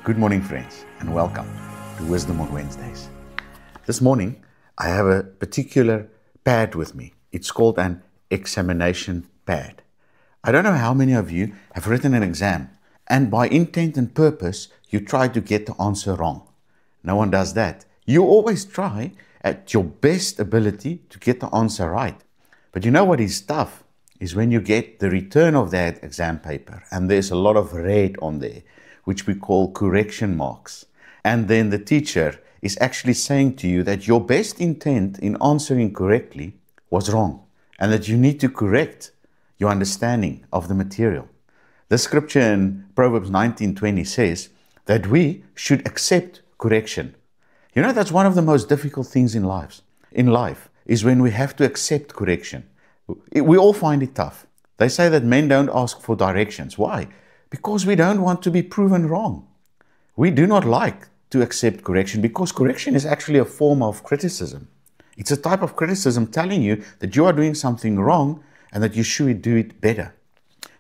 Good morning, friends, and welcome to Wisdom on Wednesdays. This morning, I have a particular pad with me. It's called an examination pad. I don't know how many of you have written an exam, and by intent and purpose, you try to get the answer wrong. No one does that. You always try at your best ability to get the answer right. But you know what is tough? Is when you get the return of that exam paper, and there's a lot of red on there, which we call correction marks. And then the teacher is actually saying to you that your best intent in answering correctly was wrong, and that you need to correct your understanding of the material. The scripture in Proverbs 19:20 says that we should accept correction. You know, that's one of the most difficult things in life is when we have to accept correction. We all find it tough. They say that men don't ask for directions. Why? Because we don't want to be proven wrong. We do not like to accept correction because correction is actually a form of criticism. It's a type of criticism telling you that you are doing something wrong and that you should do it better.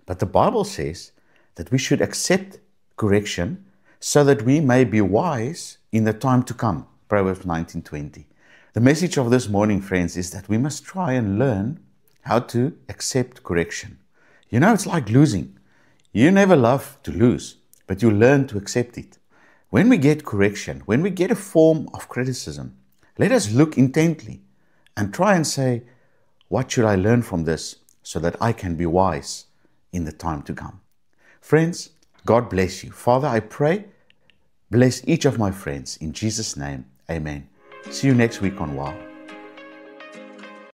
But the Bible says that we should accept correction so that we may be wise in the time to come. Proverbs 19:20. The message of this morning, friends, is that we must try and learn how to accept correction. You know, it's like losing. You never love to lose, but you learn to accept it. When we get correction, when we get a form of criticism, let us look intently and try and say, what should I learn from this so that I can be wise in the time to come? Friends, God bless you. Father, I pray, bless each of my friends. In Jesus' name, amen. See you next week on Wow.